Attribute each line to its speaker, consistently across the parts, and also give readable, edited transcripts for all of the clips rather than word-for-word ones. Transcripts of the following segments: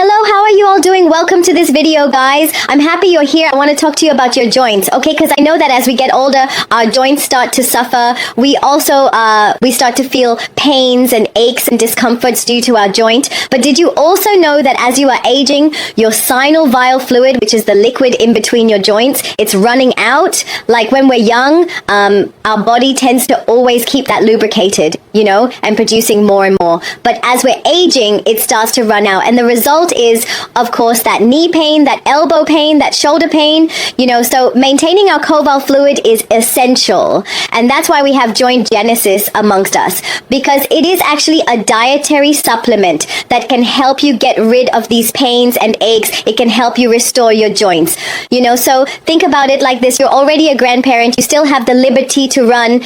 Speaker 1: Hello, how are you all doing? Welcome to this video, guys. I'm happy you're here. I want to talk to you about your joints, okay? Because I know that as we get older, our joints start to suffer. We also, we start to feel pains and aches and discomforts due to our joint. But did you also know that as you are aging, your synovial fluid, which is the liquid in between your joints, it's running out? Like when we're young, our body tends to always keep that lubricated, you know, and producing more and more. But as we're aging, it starts to run out. And the result is, of course, that knee pain, that elbow pain, that shoulder pain, you know, so maintaining our coval fluid is essential. And that's why we have joint genesis amongst us, because it is actually a dietary supplement that can help you get rid of these pains and aches. It can help you restore your joints, you know, so think about it like this. You're already a grandparent. You still have the liberty to run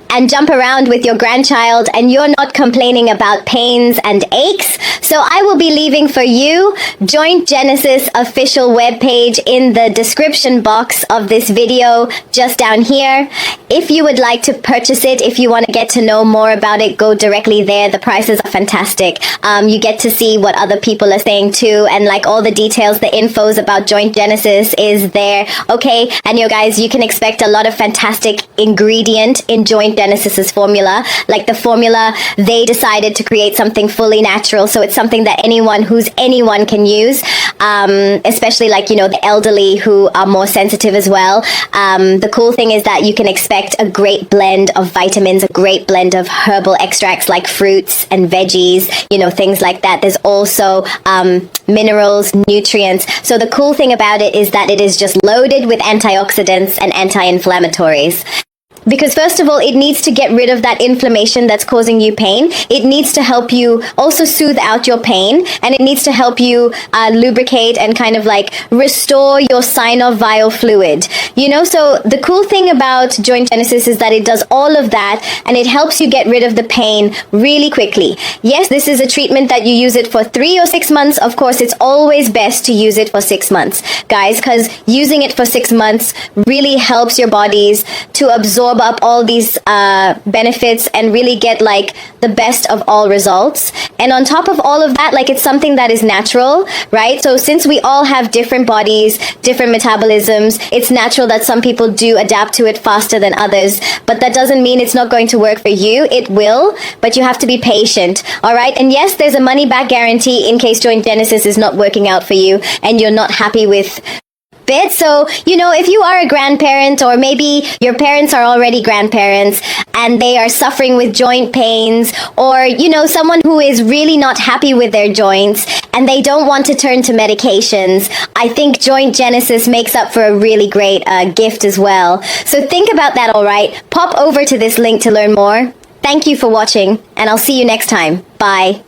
Speaker 1: and jump around with your grandchild, and you're not complaining about pains and aches. So I will be leaving for you Joint Genesis official webpage in the description box of this video, just down here. If you would like to purchase it, if you want to get to know more about it, go directly there. The prices are fantastic. You get to see what other people are saying too, and like all the details, the infos about Joint Genesis is there. Okay, and you guys, you can expect a lot of fantastic ingredient in Joint Genesis's formula. Like the formula, they decided to create something fully natural, so it's something that anyone can use, especially like, you know, the elderly who are more sensitive as well. The cool thing is that you can expect a great blend of vitamins, a great blend of herbal extracts like fruits and veggies, you know, things like that. There's also minerals, nutrients. So the cool thing about it is that it is just loaded with antioxidants and anti-inflammatories. Because first of all, it needs to get rid of that inflammation that's causing you pain. It needs to help you also soothe out your pain, and it needs to help you lubricate and kind of like restore your synovial fluid. You know, so the cool thing about Joint Genesis is that it does all of that, and it helps you get rid of the pain really quickly. Yes, this is a treatment that you use it for 3 or 6 months. Of course, it's always best to use it for 6 months, guys, because using it for 6 months really helps your bodies to absorb up all these benefits and really get like the best of all results. And on top of all of that, like, it's something that is natural, right? So since we all have different bodies, different metabolisms, it's natural that some people do adapt to it faster than others, but that doesn't mean it's not going to work for you. It will, but you have to be patient. All right, and yes, there's a money back guarantee in case Joint Genesis is not working out for you and you're not happy with bit. So, you know, if you are a grandparent, or maybe your parents are already grandparents and they are suffering with joint pains, or, you know, someone who is really not happy with their joints and they don't want to turn to medications, I think Joint Genesis makes up for a really great gift as well. So think about that, all right? Pop over to this link to learn more. Thank you for watching, and I'll see you next time. Bye.